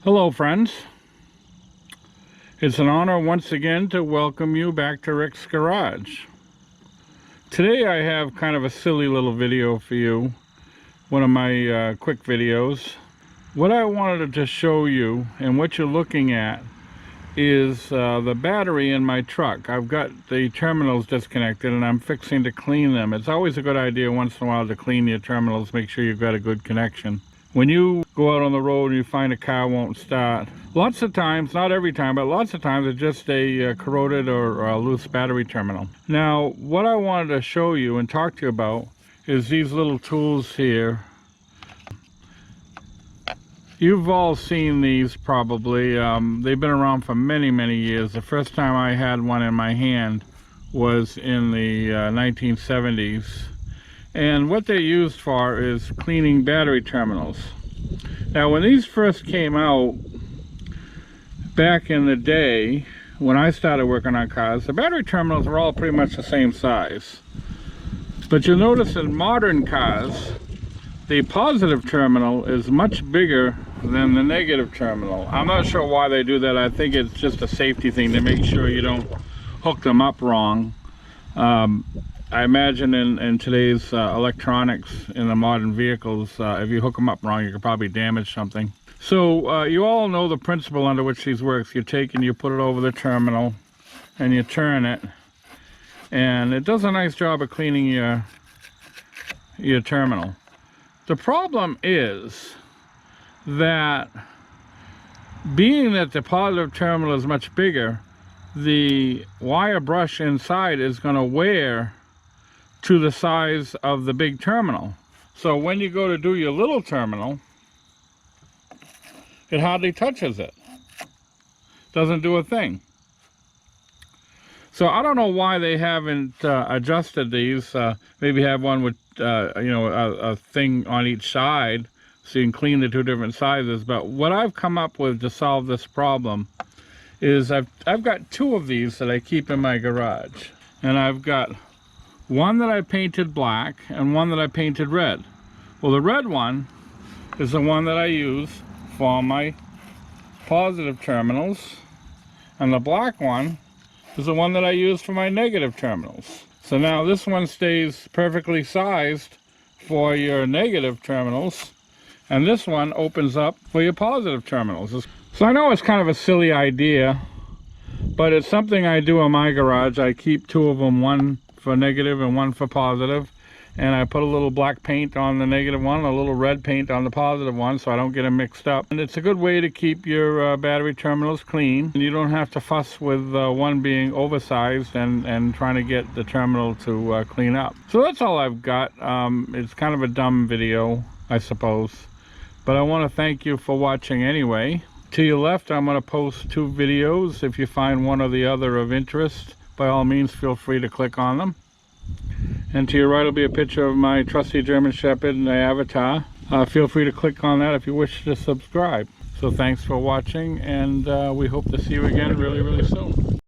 Hello friends, it's an honor once again to welcome you back to Rick's Garage. Today I have kind of a silly little video for you, one of my quick videos. What I wanted to show you and what you're looking at is the battery in my truck. I've got the terminals disconnected and I'm fixing to clean them. It's always a good idea once in a while to clean your terminals, make sure you've got a good connection. When you go out on the road and you find a car won't start, lots of times, not every time, but lots of times it's just a corroded or a loose battery terminal. Now, what I wanted to show you and talk to you about is these little tools here. You've all seen these probably. They've been around for many, many years. The first time I had one in my hand was in the 1970s. And what they're used for is cleaning battery terminals. Now, when these first came out back in the day, when I started working on cars, the battery terminals were all pretty much the same size. But you'll notice in modern cars, the positive terminal is much bigger than the negative terminal. I'm not sure why they do that. I think it's just a safety thing to make sure you don't hook them up wrong. I imagine in today's electronics in the modern vehicles, if you hook them up wrong, you could probably damage something. So you all know the principle under which these works. You take and you put it over the terminal and you turn it, and it does a nice job of cleaning your terminal. The problem is that being that the positive terminal is much bigger, the wire brush inside is going to wear to the size of the big terminal. So when you go to do your little terminal, it hardly touches it. Doesn't do a thing. So I don't know why they haven't adjusted these. Maybe have one with a thing on each side so you can clean the two different sizes. But what I've come up with to solve this problem is I've got two of these that I keep in my garage, and I've got one that I painted black and one that I painted red. Well, the red one is the one that I use for my positive terminals, and the black one is the one that I use for my negative terminals. So now this one stays perfectly sized for your negative terminals, and this one opens up for your positive terminals. So I know it's kind of a silly idea, but it's something I do in my garage. I keep two of them, one for negative and one for positive, and I put a little black paint on the negative one and a little red paint on the positive one so I don't get them mixed up. And it's a good way to keep your battery terminals clean, and you don't have to fuss with one being oversized and trying to get the terminal to clean up. So that's all I've got. It's kind of a dumb video, I suppose, but I want to thank you for watching anyway. To your left, I'm going to post two videos. If you find one or the other of interest, by all means feel free to click on them. And to your right will be a picture of my trusty German Shepherd and the avatar. Feel free to click on that if you wish to subscribe. So thanks for watching, and we hope to see you again really, really soon.